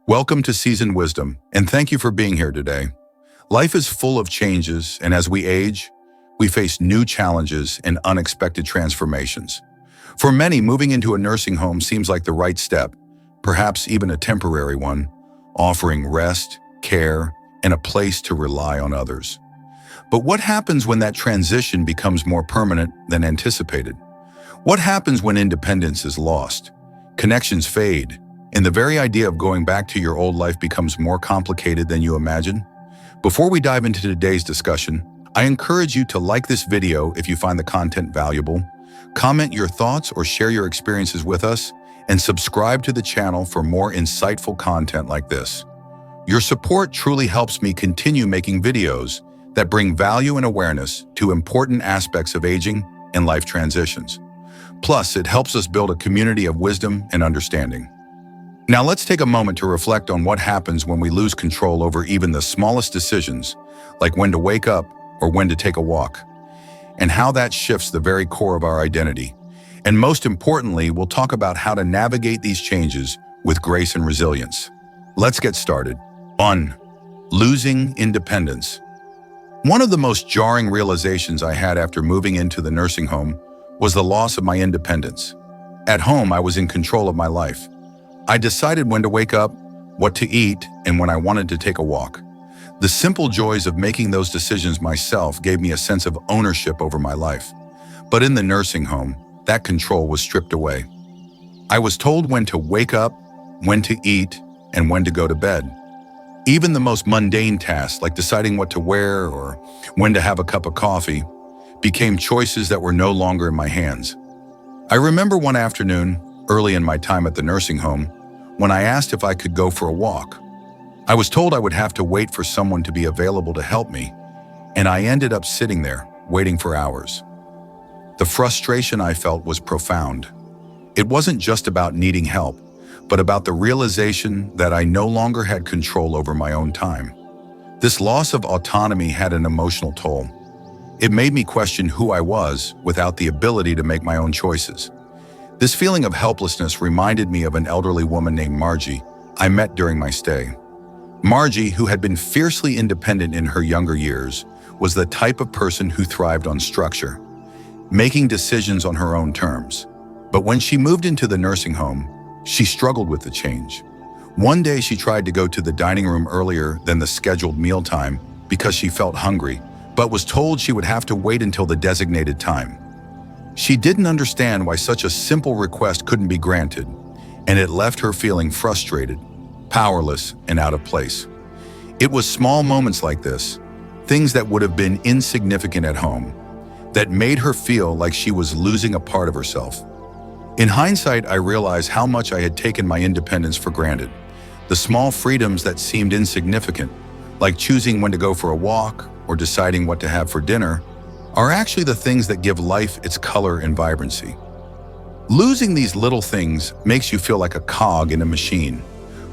Welcome to Seasoned Wisdom, and thank you for being here today. Life is full of changes, and as we age, we face new challenges and unexpected transformations. For many, moving into a nursing home seems like the right step, perhaps even a temporary one, offering rest, care, and a place to rely on others. But what happens when that transition becomes more permanent than anticipated? What happens when independence is lost, connections fade, and the very idea of going back to your old life becomes more complicated than you imagine? Before we dive into today's discussion, I encourage you to like this video if you find the content valuable, comment your thoughts or share your experiences with us, and subscribe to the channel for more insightful content like this. Your support truly helps me continue making videos that bring value and awareness to important aspects of aging and life transitions. Plus, it helps us build a community of wisdom and understanding. Now let's take a moment to reflect on what happens when we lose control over even the smallest decisions, like when to wake up or when to take a walk, and how that shifts the very core of our identity. And most importantly, we'll talk about how to navigate these changes with grace and resilience. Let's get started. 1. Losing independence. One of the most jarring realizations I had after moving into the nursing home was the loss of my independence. At home, I was in control of my life. I decided when to wake up, what to eat, and when I wanted to take a walk. The simple joys of making those decisions myself gave me a sense of ownership over my life. But in the nursing home, that control was stripped away. I was told when to wake up, when to eat, and when to go to bed. Even the most mundane tasks, like deciding what to wear or when to have a cup of coffee, became choices that were no longer in my hands. I remember one afternoon, early in my time at the nursing home, when I asked if I could go for a walk. I was told I would have to wait for someone to be available to help me, and I ended up sitting there, waiting for hours. The frustration I felt was profound. It wasn't just about needing help, but about the realization that I no longer had control over my own time. This loss of autonomy had an emotional toll. It made me question who I was without the ability to make my own choices. This feeling of helplessness reminded me of an elderly woman named Margie I met during my stay. Margie, who had been fiercely independent in her younger years, was the type of person who thrived on structure, making decisions on her own terms. But when she moved into the nursing home, she struggled with the change. One day she tried to go to the dining room earlier than the scheduled mealtime because she felt hungry, but was told she would have to wait until the designated time. She didn't understand why such a simple request couldn't be granted, and it left her feeling frustrated, powerless, and out of place. It was small moments like this, things that would have been insignificant at home, that made her feel like she was losing a part of herself. In hindsight, I realized how much I had taken my independence for granted. The small freedoms that seemed insignificant, like choosing when to go for a walk or deciding what to have for dinner, are actually the things that give life its color and vibrancy. Losing these little things makes you feel like a cog in a machine,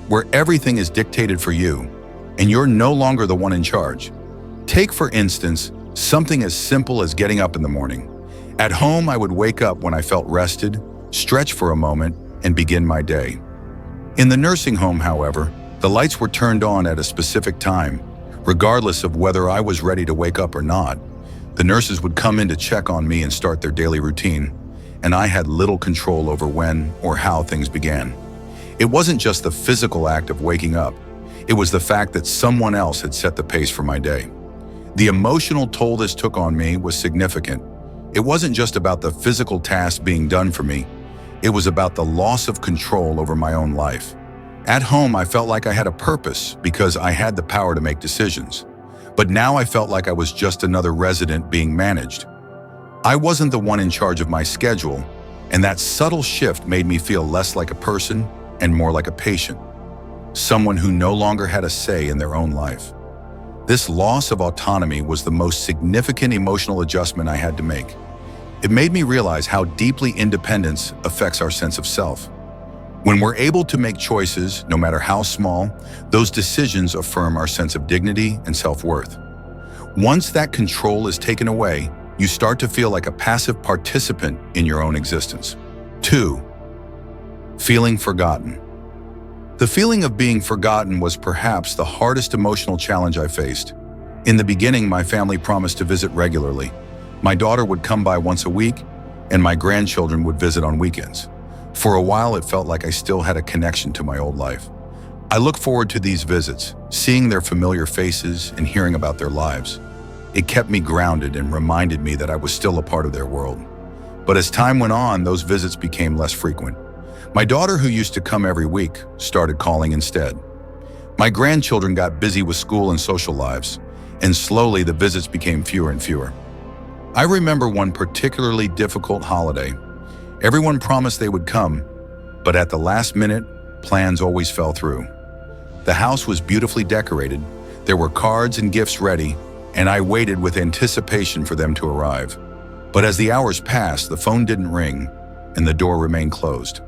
where everything is dictated for you, and you're no longer the one in charge. Take, for instance, something as simple as getting up in the morning. At home, I would wake up when I felt rested, stretch for a moment, and begin my day. In the nursing home, however, the lights were turned on at a specific time, regardless of whether I was ready to wake up or not. The nurses would come in to check on me and start their daily routine, and I had little control over when or how things began. It wasn't just the physical act of waking up, it was the fact that someone else had set the pace for my day. The emotional toll this took on me was significant. It wasn't just about the physical task being done for me, it was about the loss of control over my own life. At home, I felt like I had a purpose because I had the power to make decisions. But now I felt like I was just another resident being managed. I wasn't the one in charge of my schedule, and that subtle shift made me feel less like a person and more like a patient, someone who no longer had a say in their own life. This loss of autonomy was the most significant emotional adjustment I had to make. It made me realize how deeply independence affects our sense of self. When we're able to make choices, no matter how small, those decisions affirm our sense of dignity and self-worth. Once that control is taken away, you start to feel like a passive participant in your own existence. 2. Feeling forgotten. The feeling of being forgotten was perhaps the hardest emotional challenge I faced. In the beginning, my family promised to visit regularly. My daughter would come by once a week, and my grandchildren would visit on weekends. For a while, it felt like I still had a connection to my old life. I looked forward to these visits, seeing their familiar faces and hearing about their lives. It kept me grounded and reminded me that I was still a part of their world. But as time went on, those visits became less frequent. My daughter, who used to come every week, started calling instead. My grandchildren got busy with school and social lives, and slowly the visits became fewer and fewer. I remember one particularly difficult holiday. Everyone promised they would come, but at the last minute, plans always fell through. The house was beautifully decorated, there were cards and gifts ready, and I waited with anticipation for them to arrive. But as the hours passed, the phone didn't ring, and the door remained closed.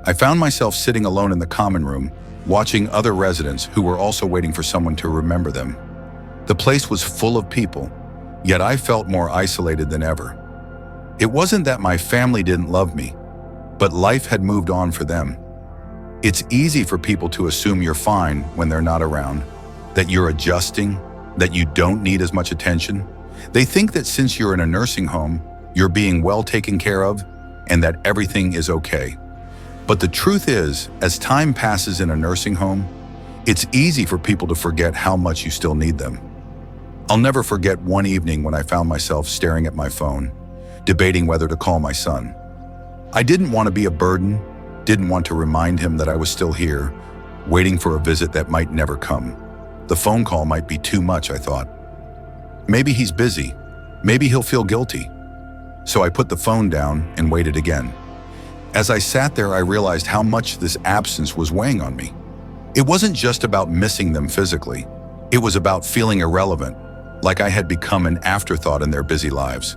I found myself sitting alone in the common room, watching other residents who were also waiting for someone to remember them. The place was full of people, yet I felt more isolated than ever. It wasn't that my family didn't love me, but life had moved on for them. It's easy for people to assume you're fine when they're not around, that you're adjusting, that you don't need as much attention. They think that since you're in a nursing home, you're being well taken care of and that everything is okay. But the truth is, as time passes in a nursing home, it's easy for people to forget how much you still need them. I'll never forget one evening when I found myself staring at my phone, debating whether to call my son. I didn't want to be a burden, didn't want to remind him that I was still here, waiting for a visit that might never come. The phone call might be too much, I thought. Maybe he's busy. Maybe he'll feel guilty. So I put the phone down and waited again. As I sat there, I realized how much this absence was weighing on me. It wasn't just about missing them physically. It was about feeling irrelevant, like I had become an afterthought in their busy lives.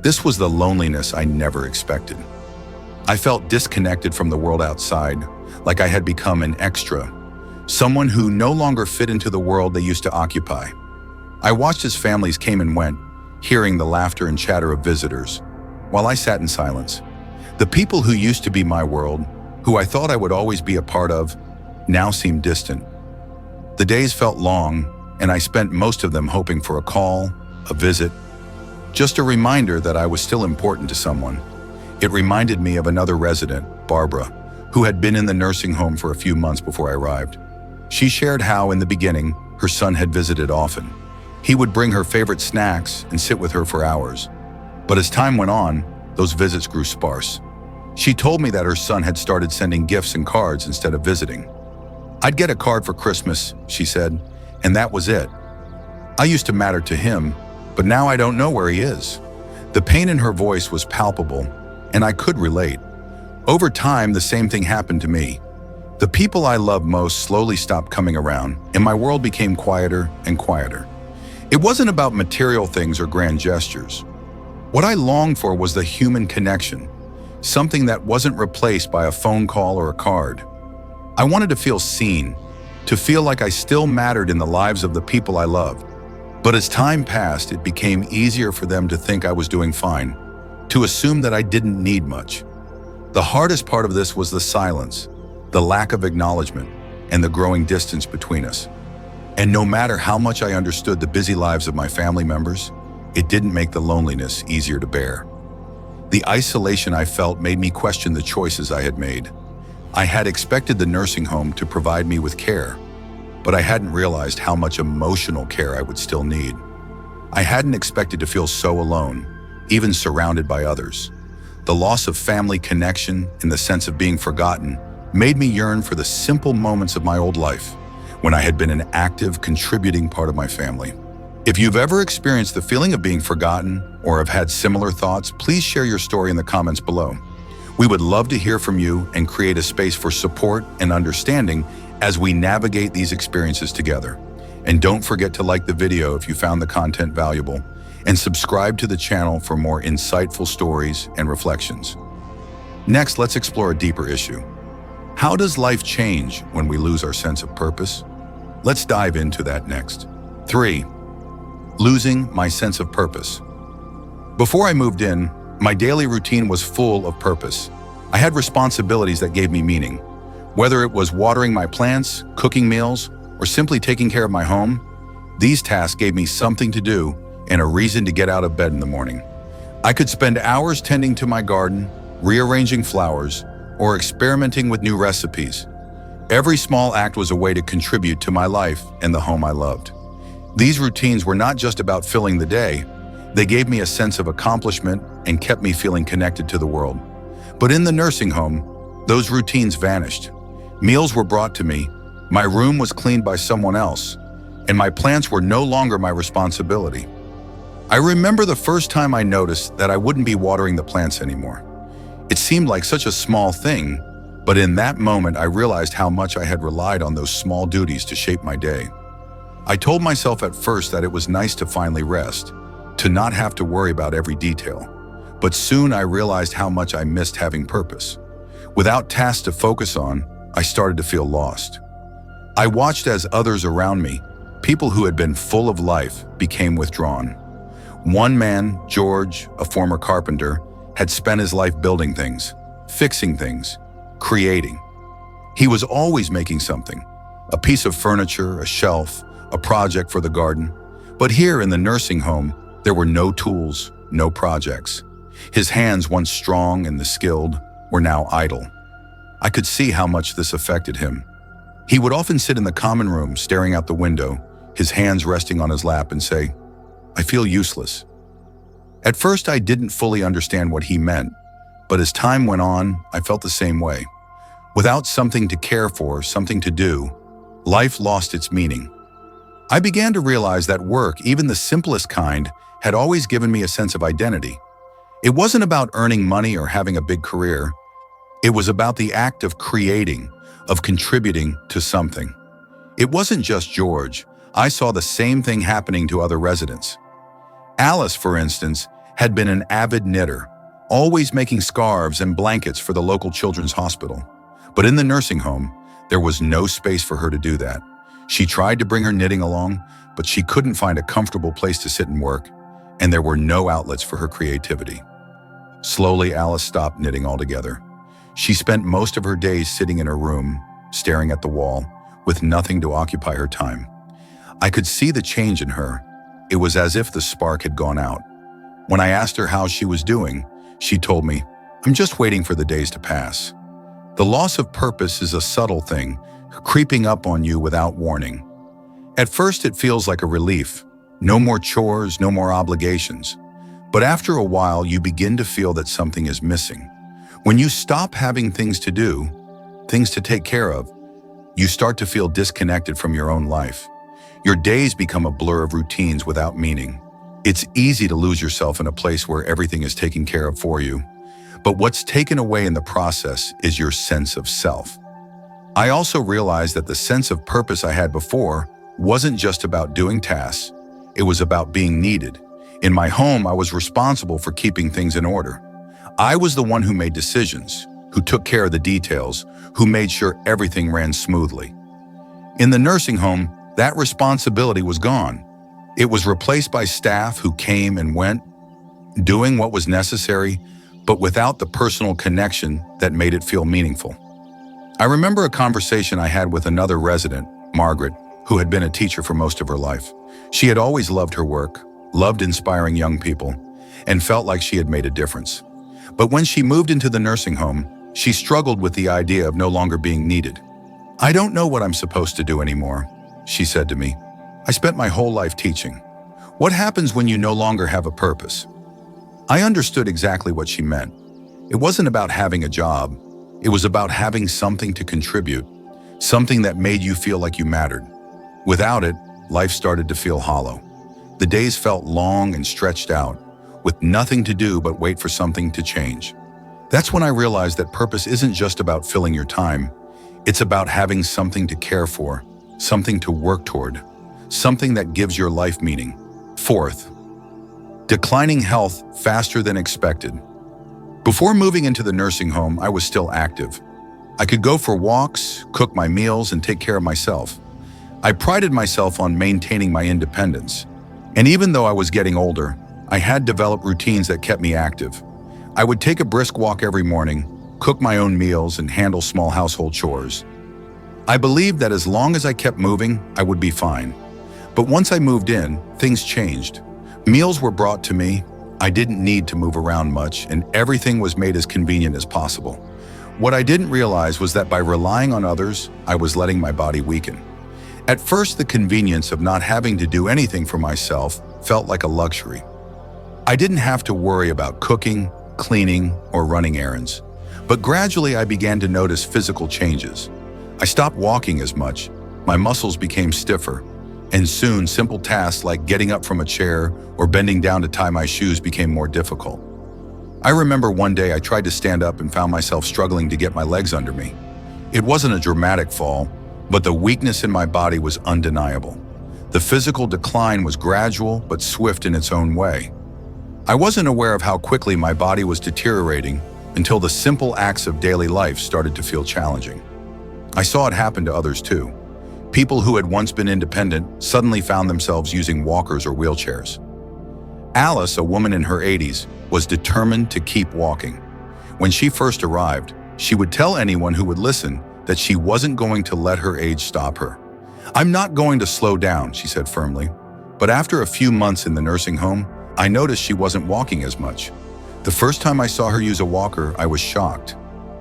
This was the loneliness I never expected. I felt disconnected from the world outside, like I had become an extra, someone who no longer fit into the world they used to occupy. I watched as families came and went, hearing the laughter and chatter of visitors, while I sat in silence. The people who used to be my world, who I thought I would always be a part of, now seemed distant. The days felt long, and I spent most of them hoping for a call, a visit, just a reminder that I was still important to someone. It reminded me of another resident, Barbara, who had been in the nursing home for a few months before I arrived. She shared how, in the beginning, her son had visited often. He would bring her favorite snacks and sit with her for hours. But as time went on, those visits grew sparse. She told me that her son had started sending gifts and cards instead of visiting. I'd get a card for Christmas, she said, and that was it. I used to matter to him, but now I don't know where he is. The pain in her voice was palpable, and I could relate. Over time, the same thing happened to me. The people I loved most slowly stopped coming around, and my world became quieter and quieter. It wasn't about material things or grand gestures. What I longed for was the human connection, something that wasn't replaced by a phone call or a card. I wanted to feel seen, to feel like I still mattered in the lives of the people I loved. But as time passed, it became easier for them to think I was doing fine, to assume that I didn't need much. The hardest part of this was the silence, the lack of acknowledgement, and the growing distance between us. And no matter how much I understood the busy lives of my family members, it didn't make the loneliness easier to bear. The isolation I felt made me question the choices I had made. I had expected the nursing home to provide me with care, but I hadn't realized how much emotional care I would still need. I hadn't expected to feel so alone, even surrounded by others. The loss of family connection and the sense of being forgotten made me yearn for the simple moments of my old life, when I had been an active, contributing part of my family. If you've ever experienced the feeling of being forgotten or have had similar thoughts, please share your story in the comments below. We would love to hear from you and create a space for support and understanding as we navigate these experiences together. And don't forget to like the video if you found the content valuable, and subscribe to the channel for more insightful stories and reflections. Next, let's explore a deeper issue. How does life change when we lose our sense of purpose? Let's dive into that next. 3. Losing my sense of purpose. Before I moved in, my daily routine was full of purpose. I had responsibilities that gave me meaning. Whether it was watering my plants, cooking meals, or simply taking care of my home, these tasks gave me something to do and a reason to get out of bed in the morning. I could spend hours tending to my garden, rearranging flowers, or experimenting with new recipes. Every small act was a way to contribute to my life and the home I loved. These routines were not just about filling the day, they gave me a sense of accomplishment and kept me feeling connected to the world. But in the nursing home, those routines vanished. Meals were brought to me, my room was cleaned by someone else, and my plants were no longer my responsibility. I remember the first time I noticed that I wouldn't be watering the plants anymore. It seemed like such a small thing, but in that moment I realized how much I had relied on those small duties to shape my day. I told myself at first that it was nice to finally rest, to not have to worry about every detail. But soon I realized how much I missed having purpose. Without tasks to focus on, I started to feel lost. I watched as others around me, people who had been full of life, became withdrawn. One man, George, a former carpenter, had spent his life building things, fixing things, creating. He was always making something, a piece of furniture, a shelf, a project for the garden. But here in the nursing home, there were no tools, no projects. His hands, once strong and skilled, were now idle. I could see how much this affected him. He would often sit in the common room, staring out the window, his hands resting on his lap, and say, "I feel useless." At first, I didn't fully understand what he meant, but as time went on, I felt the same way. Without something to care for, something to do, life lost its meaning. I began to realize that work, even the simplest kind, had always given me a sense of identity. It wasn't about earning money or having a big career. It was about the act of creating, of contributing to something. It wasn't just George. I saw the same thing happening to other residents. Alice, for instance, had been an avid knitter, always making scarves and blankets for the local children's hospital. But in the nursing home, there was no space for her to do that. She tried to bring her knitting along, but she couldn't find a comfortable place to sit and work, and there were no outlets for her creativity. Slowly, Alice stopped knitting altogether. She spent most of her days sitting in her room, staring at the wall, with nothing to occupy her time. I could see the change in her. It was as if the spark had gone out. When I asked her how she was doing, she told me, "I'm just waiting for the days to pass." The loss of purpose is a subtle thing, creeping up on you without warning. At first, it feels like a relief. No more chores, no more obligations. But after a while, you begin to feel that something is missing. When you stop having things to do, things to take care of, you start to feel disconnected from your own life. Your days become a blur of routines without meaning. It's easy to lose yourself in a place where everything is taken care of for you. But what's taken away in the process is your sense of self. I also realized that the sense of purpose I had before wasn't just about doing tasks. It was about being needed. In my home, I was responsible for keeping things in order. I was the one who made decisions, who took care of the details, who made sure everything ran smoothly. In the nursing home, that responsibility was gone. It was replaced by staff who came and went, doing what was necessary, but without the personal connection that made it feel meaningful. I remember a conversation I had with another resident, Margaret, who had been a teacher for most of her life. She had always loved her work, loved inspiring young people, and felt like she had made a difference. But when she moved into the nursing home, she struggled with the idea of no longer being needed. "I don't know what I'm supposed to do anymore," she said to me. "I spent my whole life teaching. What happens when you no longer have a purpose?" I understood exactly what she meant. It wasn't about having a job. It was about having something to contribute, something that made you feel like you mattered. Without it, life started to feel hollow. The days felt long and stretched out, with nothing to do but wait for something to change. That's when I realized that purpose isn't just about filling your time. It's about having something to care for, something to work toward, something that gives your life meaning. Fourth, declining health faster than expected. Before moving into the nursing home, I was still active. I could go for walks, cook my meals, and take care of myself. I prided myself on maintaining my independence. And even though I was getting older, I had developed routines that kept me active. I would take a brisk walk every morning, cook my own meals, and handle small household chores. I believed that as long as I kept moving, I would be fine. But once I moved in, things changed. Meals were brought to me, I didn't need to move around much, and everything was made as convenient as possible. What I didn't realize was that by relying on others, I was letting my body weaken. At first, the convenience of not having to do anything for myself felt like a luxury. I didn't have to worry about cooking, cleaning, or running errands. But gradually, I began to notice physical changes. I stopped walking as much, my muscles became stiffer, and soon simple tasks like getting up from a chair or bending down to tie my shoes became more difficult. I remember one day I tried to stand up and found myself struggling to get my legs under me. It wasn't a dramatic fall, but the weakness in my body was undeniable. The physical decline was gradual but swift in its own way. I wasn't aware of how quickly my body was deteriorating until the simple acts of daily life started to feel challenging. I saw it happen to others too. People who had once been independent suddenly found themselves using walkers or wheelchairs. Alice, a woman in her 80s, was determined to keep walking. When she first arrived, she would tell anyone who would listen that she wasn't going to let her age stop her. "I'm not going to slow down," she said firmly. But after a few months in the nursing home, I noticed she wasn't walking as much. The first time I saw her use a walker, I was shocked.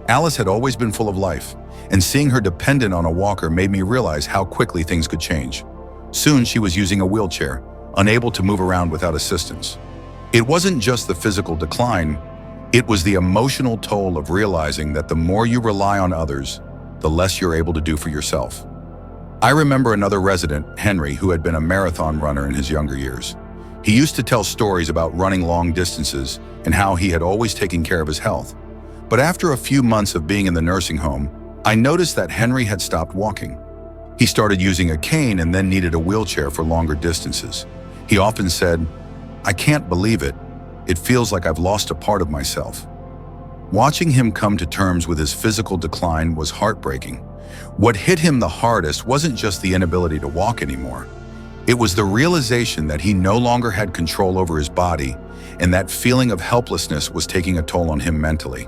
Alice had always been full of life, and seeing her dependent on a walker made me realize how quickly things could change. Soon she was using a wheelchair, unable to move around without assistance. It wasn't just the physical decline, it was the emotional toll of realizing that the more you rely on others, the less you're able to do for yourself. I remember another resident, Henry, who had been a marathon runner in his younger years. He used to tell stories about running long distances and how he had always taken care of his health. But after a few months of being in the nursing home, I noticed that Henry had stopped walking. He started using a cane and then needed a wheelchair for longer distances. He often said, "I can't believe it. It feels like I've lost a part of myself." Watching him come to terms with his physical decline was heartbreaking. What hit him the hardest wasn't just the inability to walk anymore. It was the realization that he no longer had control over his body, and that feeling of helplessness was taking a toll on him mentally.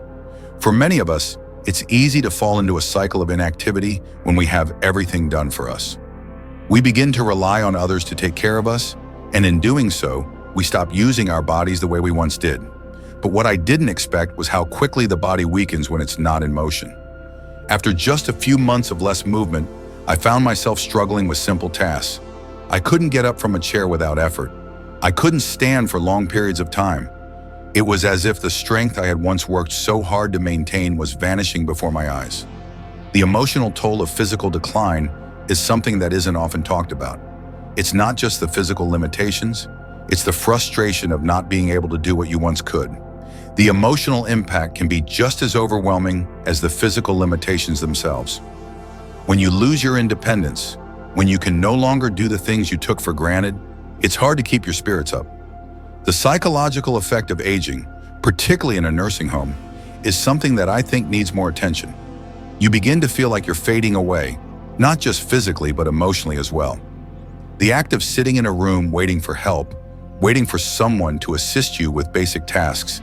For many of us, it's easy to fall into a cycle of inactivity when we have everything done for us. We begin to rely on others to take care of us, and in doing so, we stop using our bodies the way we once did. But what I didn't expect was how quickly the body weakens when it's not in motion. After just a few months of less movement, I found myself struggling with simple tasks. I couldn't get up from a chair without effort. I couldn't stand for long periods of time. It was as if the strength I had once worked so hard to maintain was vanishing before my eyes. The emotional toll of physical decline is something that isn't often talked about. It's not just the physical limitations, it's the frustration of not being able to do what you once could. The emotional impact can be just as overwhelming as the physical limitations themselves. When you lose your independence, when you can no longer do the things you took for granted, it's hard to keep your spirits up. The psychological effect of aging, particularly in a nursing home, is something that I think needs more attention. You begin to feel like you're fading away, not just physically but emotionally as well. The act of sitting in a room waiting for help, waiting for someone to assist you with basic tasks,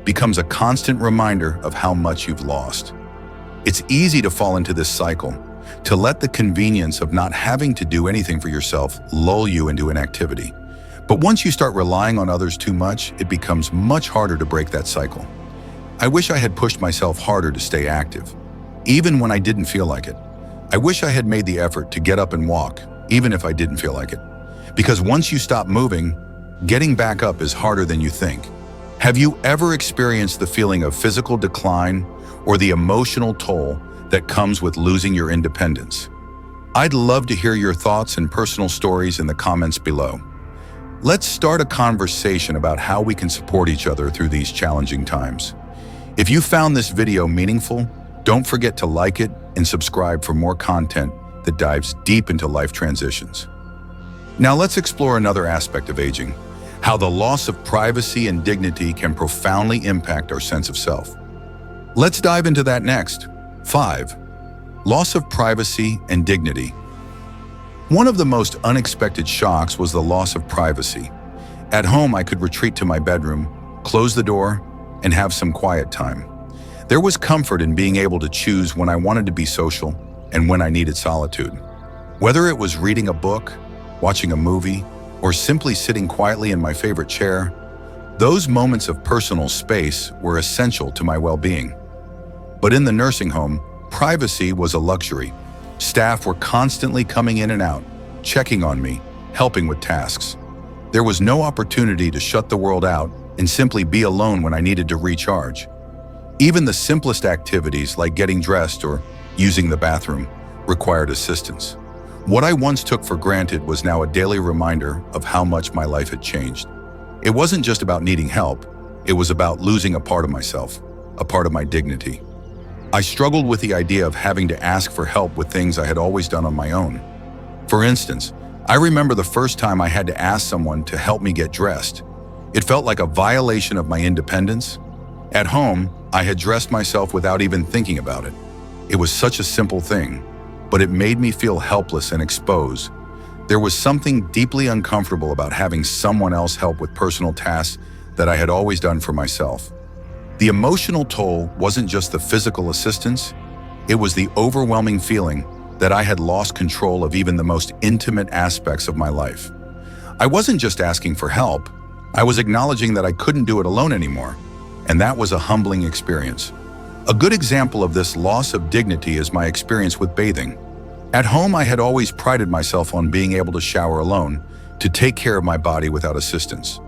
becomes a constant reminder of how much you've lost. It's easy to fall into this cycle, to let the convenience of not having to do anything for yourself lull you into inactivity. But once you start relying on others too much, it becomes much harder to break that cycle. I wish I had pushed myself harder to stay active, even when I didn't feel like it. I wish I had made the effort to get up and walk, even if I didn't feel like it. Because once you stop moving, getting back up is harder than you think. Have you ever experienced the feeling of physical decline or the emotional toll that comes with losing your independence? I'd love to hear your thoughts and personal stories in the comments below. Let's start a conversation about how we can support each other through these challenging times. If you found this video meaningful, don't forget to like it and subscribe for more content that dives deep into life transitions. Now let's explore another aspect of aging, how the loss of privacy and dignity can profoundly impact our sense of self. Let's dive into that next. 5. Loss of privacy and dignity. One of the most unexpected shocks was the loss of privacy. At home, I could retreat to my bedroom, close the door, and have some quiet time. There was comfort in being able to choose when I wanted to be social and when I needed solitude. Whether it was reading a book, watching a movie, or simply sitting quietly in my favorite chair, those moments of personal space were essential to my well-being. But in the nursing home, privacy was a luxury. Staff were constantly coming in and out, checking on me, helping with tasks. There was no opportunity to shut the world out and simply be alone when I needed to recharge. Even the simplest activities like getting dressed or using the bathroom required assistance. What I once took for granted was now a daily reminder of how much my life had changed. It wasn't just about needing help, it was about losing a part of myself, a part of my dignity. I struggled with the idea of having to ask for help with things I had always done on my own. For instance, I remember the first time I had to ask someone to help me get dressed. It felt like a violation of my independence. At home, I had dressed myself without even thinking about it. It was such a simple thing, but it made me feel helpless and exposed. There was something deeply uncomfortable about having someone else help with personal tasks that I had always done for myself. The emotional toll wasn't just the physical assistance, it was the overwhelming feeling that I had lost control of even the most intimate aspects of my life. I wasn't just asking for help, I was acknowledging that I couldn't do it alone anymore, and that was a humbling experience. A good example of this loss of dignity is my experience with bathing. At home, I had always prided myself on being able to shower alone, to take care of my body without assistance.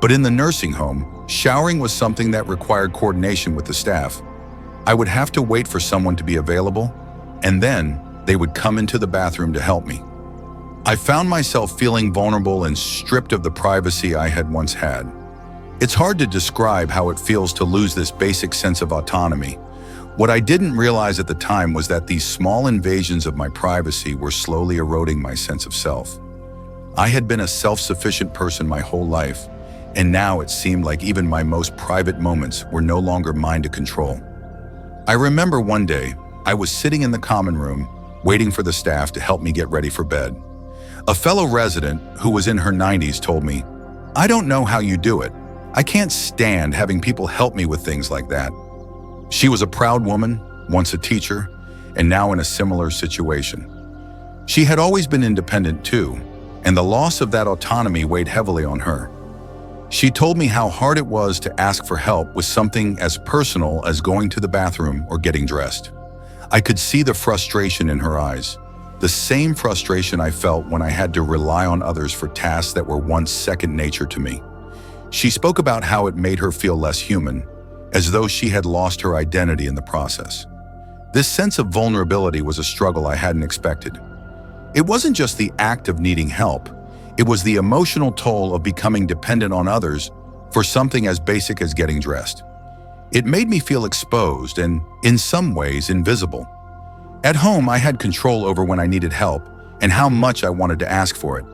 But in the nursing home, showering was something that required coordination with the staff. I would have to wait for someone to be available, and then they would come into the bathroom to help me. I found myself feeling vulnerable and stripped of the privacy I had once had. It's hard to describe how it feels to lose this basic sense of autonomy. What I didn't realize at the time was that these small invasions of my privacy were slowly eroding my sense of self. I had been a self-sufficient person my whole life, and now it seemed like even my most private moments were no longer mine to control. I remember one day, I was sitting in the common room, waiting for the staff to help me get ready for bed. A fellow resident, who was in her 90s, told me, "I don't know how you do it. I can't stand having people help me with things like that." She was a proud woman, once a teacher, and now in a similar situation. She had always been independent too, and the loss of that autonomy weighed heavily on her. She told me how hard it was to ask for help with something as personal as going to the bathroom or getting dressed. I could see the frustration in her eyes, the same frustration I felt when I had to rely on others for tasks that were once second nature to me. She spoke about how it made her feel less human, as though she had lost her identity in the process. This sense of vulnerability was a struggle I hadn't expected. It wasn't just the act of needing help, it was the emotional toll of becoming dependent on others for something as basic as getting dressed. It made me feel exposed and, in some ways, invisible. At home, I had control over when I needed help and how much I wanted to ask for it.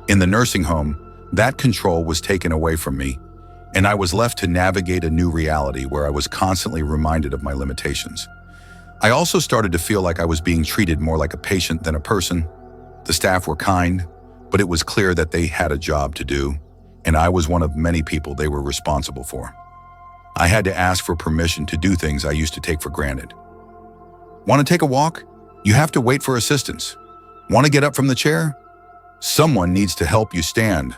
In the nursing home, that control was taken away from me, and I was left to navigate a new reality where I was constantly reminded of my limitations. I also started to feel like I was being treated more like a patient than a person. The staff were kind, but it was clear that they had a job to do, and I was one of many people they were responsible for. I had to ask for permission to do things I used to take for granted. Want to take a walk? You have to wait for assistance. Want to get up from the chair? Someone needs to help you stand.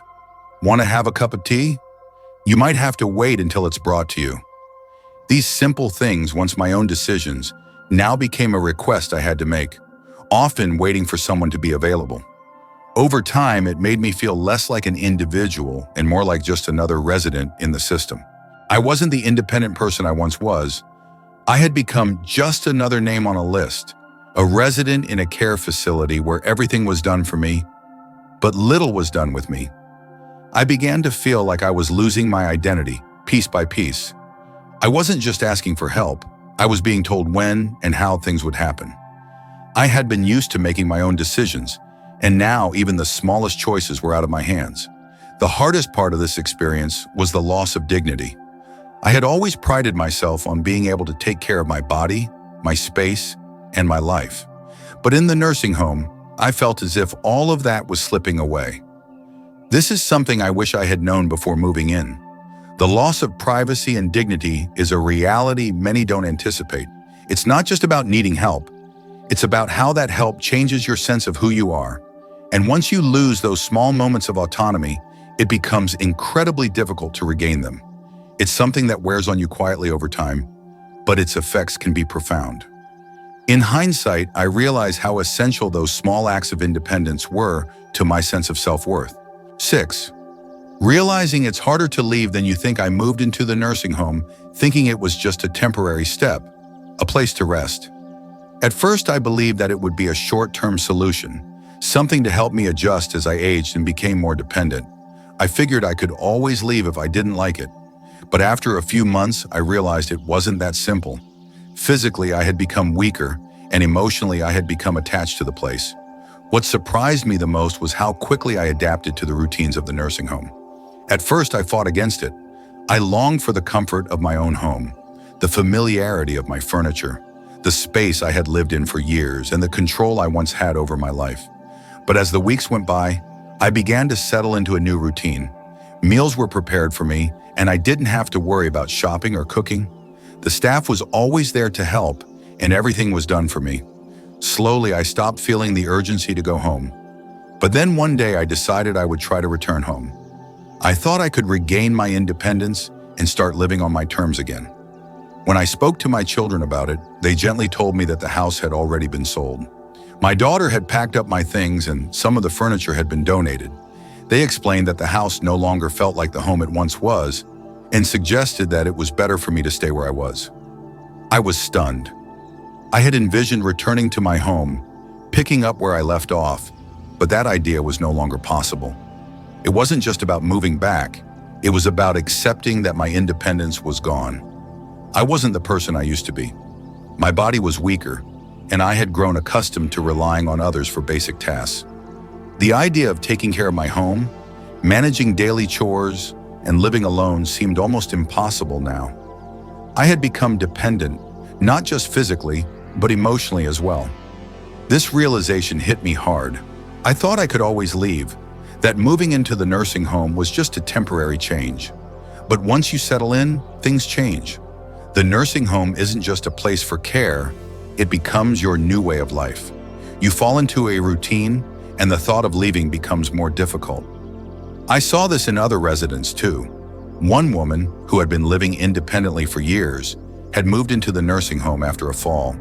Want to have a cup of tea? You might have to wait until it's brought to you. These simple things, once my own decisions, now became a request I had to make, often waiting for someone to be available. Over time, it made me feel less like an individual and more like just another resident in the system. I wasn't the independent person I once was. I had become just another name on a list, a resident in a care facility where everything was done for me, but little was done with me. I began to feel like I was losing my identity, piece by piece. I wasn't just asking for help, I was being told when and how things would happen. I had been used to making my own decisions, and now even the smallest choices were out of my hands. The hardest part of this experience was the loss of dignity. I had always prided myself on being able to take care of my body, my space, and my life. But in the nursing home, I felt as if all of that was slipping away. This is something I wish I had known before moving in. The loss of privacy and dignity is a reality many don't anticipate. It's not just about needing help. It's about how that help changes your sense of who you are. And once you lose those small moments of autonomy, it becomes incredibly difficult to regain them. It's something that wears on you quietly over time, but its effects can be profound. In hindsight, I realize how essential those small acts of independence were to my sense of self-worth. 6. Realizing it's harder to leave than you think, I moved into the nursing home thinking it was just a temporary step, a place to rest. At first, I believed that it would be a short-term solution, something to help me adjust as I aged and became more dependent. I figured I could always leave if I didn't like it. But after a few months, I realized it wasn't that simple. Physically, I had become weaker, and emotionally, I had become attached to the place. What surprised me the most was how quickly I adapted to the routines of the nursing home. At first, I fought against it. I longed for the comfort of my own home, the familiarity of my furniture, the space I had lived in for years, and the control I once had over my life. But as the weeks went by, I began to settle into a new routine. Meals were prepared for me, and I didn't have to worry about shopping or cooking. The staff was always there to help, and everything was done for me. Slowly, I stopped feeling the urgency to go home. But then one day, I decided I would try to return home. I thought I could regain my independence and start living on my terms again. When I spoke to my children about it, they gently told me that the house had already been sold. My daughter had packed up my things and some of the furniture had been donated. They explained that the house no longer felt like the home it once was and suggested that it was better for me to stay where I was. I was stunned. I had envisioned returning to my home, picking up where I left off, but that idea was no longer possible. It wasn't just about moving back, it was about accepting that my independence was gone. I wasn't the person I used to be. My body was weaker, and I had grown accustomed to relying on others for basic tasks. The idea of taking care of my home, managing daily chores, and living alone seemed almost impossible now. I had become dependent, not just physically, but emotionally as well. This realization hit me hard. I thought I could always leave, that moving into the nursing home was just a temporary change. But once you settle in, things change. The nursing home isn't just a place for care, it becomes your new way of life. You fall into a routine, and the thought of leaving becomes more difficult. I saw this in other residents too. One woman, who had been living independently for years, had moved into the nursing home after a fall.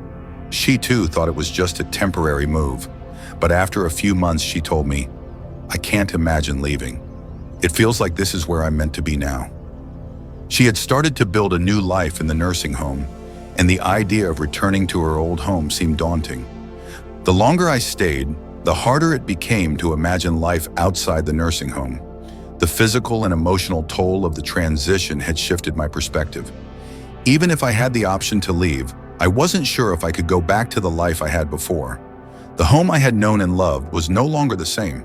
She too thought it was just a temporary move, but after a few months she told me, "I can't imagine leaving. It feels like this is where I'm meant to be now." She had started to build a new life in the nursing home, and the idea of returning to her old home seemed daunting. The longer I stayed, the harder it became to imagine life outside the nursing home. The physical and emotional toll of the transition had shifted my perspective. Even if I had the option to leave, I wasn't sure if I could go back to the life I had before. The home I had known and loved was no longer the same.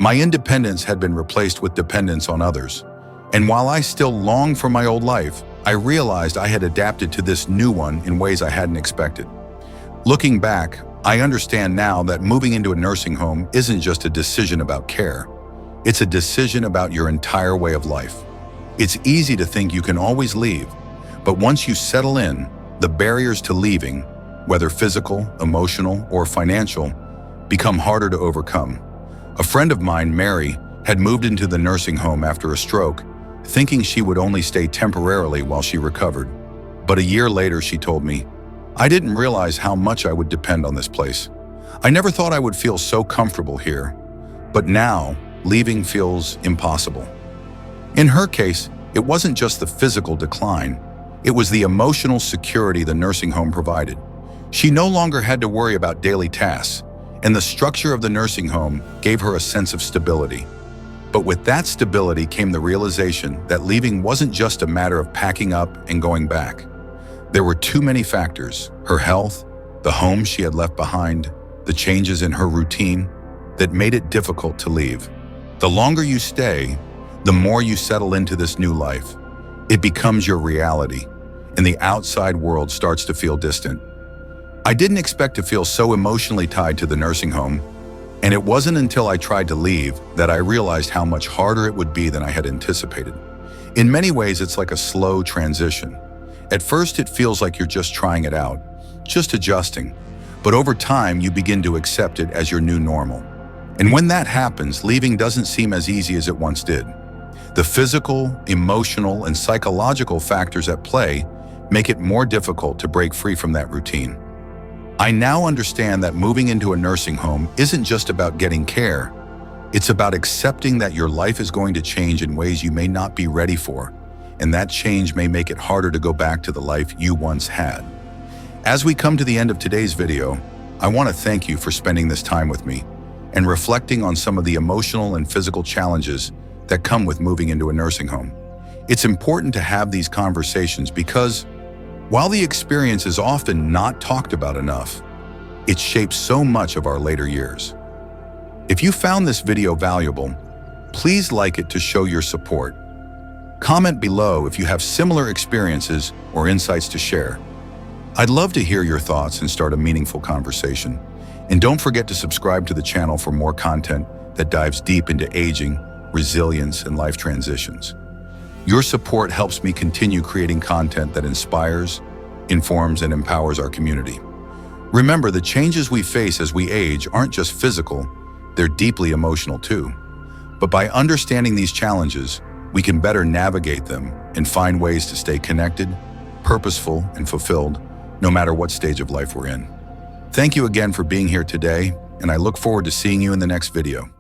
My independence had been replaced with dependence on others. And while I still longed for my old life, I realized I had adapted to this new one in ways I hadn't expected. Looking back, I understand now that moving into a nursing home isn't just a decision about care. It's a decision about your entire way of life. It's easy to think you can always leave, but once you settle in, the barriers to leaving, whether physical, emotional, or financial, become harder to overcome. A friend of mine, Mary, had moved into the nursing home after a stroke, thinking she would only stay temporarily while she recovered. But a year later, she told me, "I didn't realize how much I would depend on this place. I never thought I would feel so comfortable here. But now, leaving feels impossible." In her case, it wasn't just the physical decline, it was the emotional security the nursing home provided. She no longer had to worry about daily tasks, and the structure of the nursing home gave her a sense of stability. But with that stability came the realization that leaving wasn't just a matter of packing up and going back. There were too many factors: her health, the home she had left behind, the changes in her routine, that made it difficult to leave. The longer you stay, the more you settle into this new life. It becomes your reality, and the outside world starts to feel distant. I didn't expect to feel so emotionally tied to the nursing home, and it wasn't until I tried to leave that I realized how much harder it would be than I had anticipated. In many ways, it's like a slow transition. At first, it feels like you're just trying it out, just adjusting. But over time, you begin to accept it as your new normal. And when that happens, leaving doesn't seem as easy as it once did. The physical, emotional, and psychological factors at play make it more difficult to break free from that routine. I now understand that moving into a nursing home isn't just about getting care. It's about accepting that your life is going to change in ways you may not be ready for, and that change may make it harder to go back to the life you once had. As we come to the end of today's video, I want to thank you for spending this time with me and reflecting on some of the emotional and physical challenges that come with moving into a nursing home. It's important to have these conversations because, while the experience is often not talked about enough, it shapes so much of our later years. If you found this video valuable, please like it to show your support. Comment below if you have similar experiences or insights to share. I'd love to hear your thoughts and start a meaningful conversation. And don't forget to subscribe to the channel for more content that dives deep into aging, resilience, and life transitions. Your support helps me continue creating content that inspires, informs, and empowers our community. Remember, the changes we face as we age aren't just physical, they're deeply emotional too. But by understanding these challenges, we can better navigate them and find ways to stay connected, purposeful, and fulfilled, no matter what stage of life we're in. Thank you again for being here today, and I look forward to seeing you in the next video.